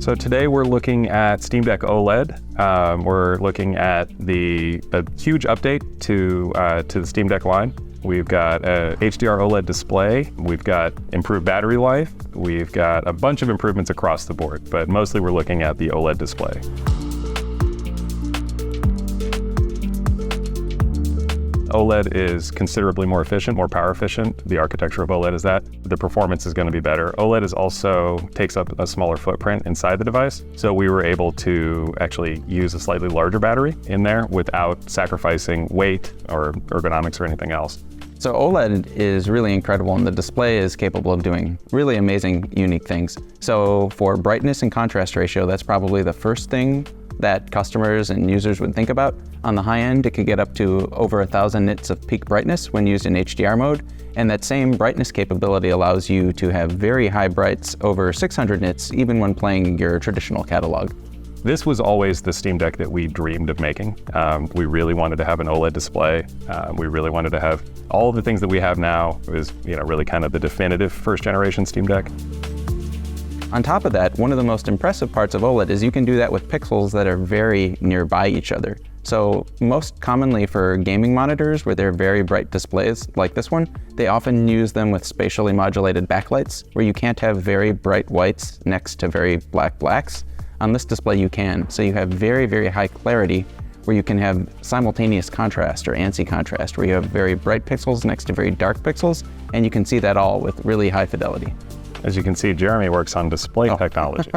So today we're looking at Steam Deck OLED. We're looking at a huge update to the Steam Deck line. We've got a HDR OLED display. We've got improved battery life. We've got a bunch of improvements across the board, but mostly we're looking at the OLED display. OLED is considerably more efficient, more power efficient. The architecture of OLED is that. The performance is going to be better. OLED takes up a smaller footprint inside the device. So we were able to actually use a slightly larger battery in there without sacrificing weight or ergonomics or anything else. So OLED is really incredible, and the display is capable of doing really amazing, unique things. So for brightness and contrast ratio, that's probably the first thing that customers and users would think about. On the high end, it could get up to over 1,000 nits of peak brightness when used in HDR mode, and that same brightness capability allows you to have very high brights over 600 nits even when playing your traditional catalog. This was always the Steam Deck that we dreamed of making. We really wanted to have an OLED display. We really wanted to have all of the things that we have now. It was, really kind of the definitive first generation Steam Deck. On top of that, one of the most impressive parts of OLED is you can do that with pixels that are very nearby each other. So most commonly for gaming monitors where they're very bright displays like this one, they often use them with spatially modulated backlights where you can't have very bright whites next to very black blacks. On this display you can, so you have very, very high clarity where you can have simultaneous contrast or ANSI contrast where you have very bright pixels next to very dark pixels, and you can see that all with really high fidelity. As you can see, Jeremy works on display technology.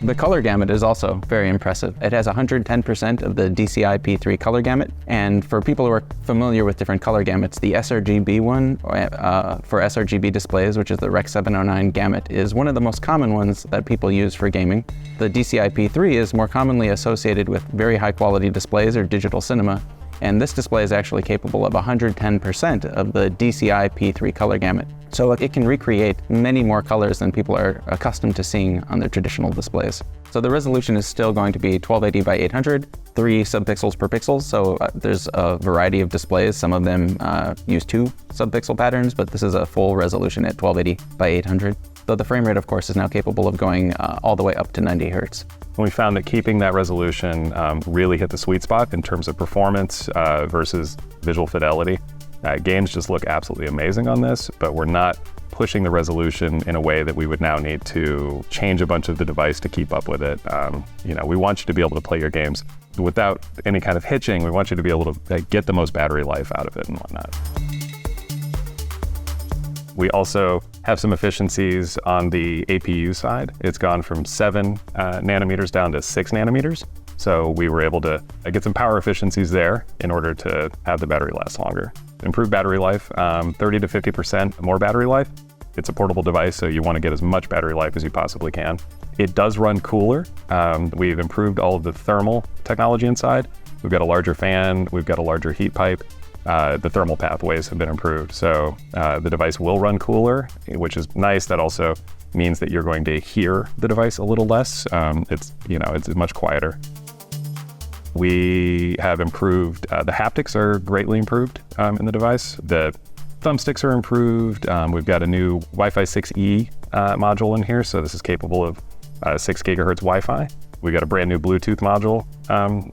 The color gamut is also very impressive. It has 110% of the DCI P3 color gamut, and for people who are familiar with different color gamuts, the sRGB one for sRGB displays, which is the Rec 709 gamut, is one of the most common ones that people use for gaming. The DCI P3 is more commonly associated with very high quality displays or digital cinema, and this display is actually capable of 110% of the DCI P3 color gamut. So it can recreate many more colors than people are accustomed to seeing on their traditional displays. So the resolution is still going to be 1280 by 800, 3 subpixels per pixel. So there's a variety of displays. Some of them use 2 subpixel patterns, but this is a full resolution at 1280 by 800. Though the frame rate, of course, is now capable of going all the way up to 90 hertz. We found that keeping that resolution really hit the sweet spot in terms of performance versus visual fidelity. Games just look absolutely amazing on this, but we're not pushing the resolution in a way that we would now need to change a bunch of the device to keep up with it. We want you to be able to play your games without any kind of hitching. We want you to be able to get the most battery life out of it and whatnot. We also have some efficiencies on the APU side. It's gone from 7 nanometers down to 6 nanometers. So we were able to get some power efficiencies there in order to have the battery last longer. Improved battery life, 30 to 50% more battery life. It's a portable device, so you want to get as much battery life as you possibly can. It does run cooler. We've improved all of the thermal technology inside. We've got a larger fan, we've got a larger heat pipe. The thermal pathways have been improved, so the device will run cooler, which is nice. That also means that you're going to hear the device a little less. It's much quieter. We have improved, the haptics are greatly improved in the device. The thumbsticks are improved. We've got a new Wi-Fi 6E module in here, so this is capable of 6 gigahertz Wi-Fi. We've got a brand new Bluetooth module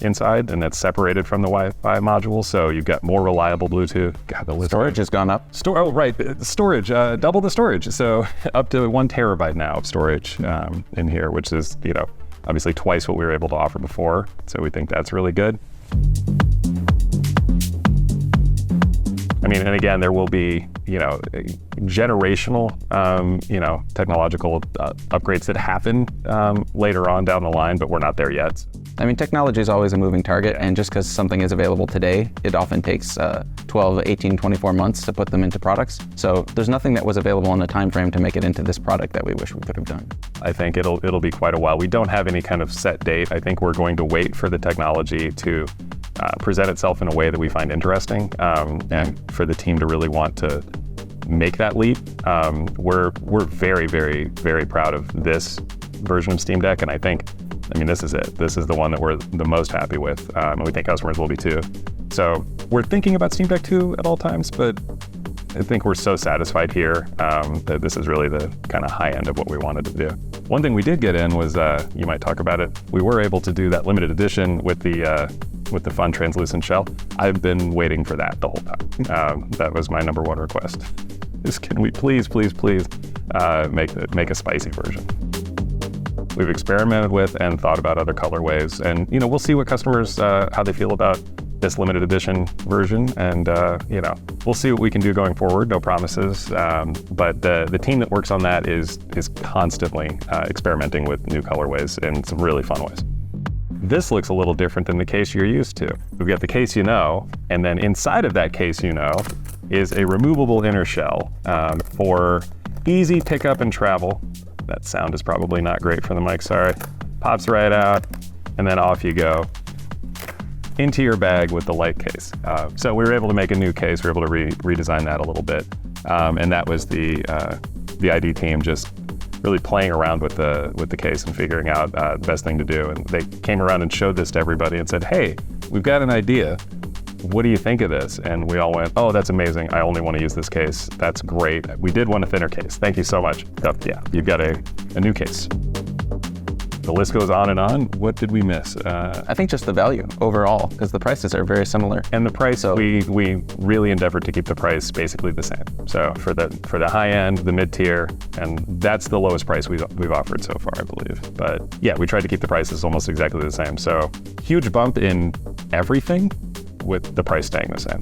inside, and that's separated from the Wi-Fi module, so you've got more reliable Bluetooth. God, the list storage has gone up. Storage, double the storage. So up to 1 terabyte now of storage in here, which is, obviously twice what we were able to offer before. So we think that's really good. And again, there will be, generational, technological upgrades that happen later on down the line, but we're not there yet. Technology is always a moving target, and just because something is available today, it often takes 12, 18, 24 months to put them into products. So there's nothing that was available in the time frame to make it into this product that we wish we could have done. I think it'll be quite a while. We don't have any kind of set date. I think we're going to wait for the technology to present itself in a way that we find interesting, and for the team to really want to make that leap. We're very, very, very proud of this version of Steam Deck, and I think, this is it. This is the one that we're the most happy with, and we think customers will be too. So we're thinking about Steam Deck 2 at all times, but I think we're so satisfied here that this is really the kind of high end of what we wanted to do. One thing we did get in was, you might talk about it, we were able to do that limited edition with the fun translucent shell. I've been waiting for that the whole time. That was my number one request. Is can we please make a spicy version? We've experimented with and thought about other colorways, and we'll see what customers how they feel about this limited edition version, and we'll see what we can do going forward. No promises, but the team that works on that is constantly experimenting with new colorways in some really fun ways. This looks a little different than the case you're used to. We've got the case and then inside of that case is a removable inner shell for easy pickup and travel. That sound is probably not great for the mic, sorry. Pops right out, and then off you go into your bag with the light case. So we were able to make a new case. We were able to redesign that a little bit. And that was the ID team just really playing around with the case and figuring out the best thing to do. And they came around and showed this to everybody and said, hey, we've got an idea. What do you think of this? And we all went, oh, that's amazing. I only want to use this case. That's great. We did want a thinner case. Thank you so much. So, yeah, you've got a new case. The list goes on and on. What did we miss? I think just the value overall, because the prices are very similar. And the price, we really endeavored to keep the price basically the same. So for the high end, the mid tier, and that's the lowest price we've offered so far, I believe. But yeah, we tried to keep the prices almost exactly the same. So huge bump in everything with the price staying the same.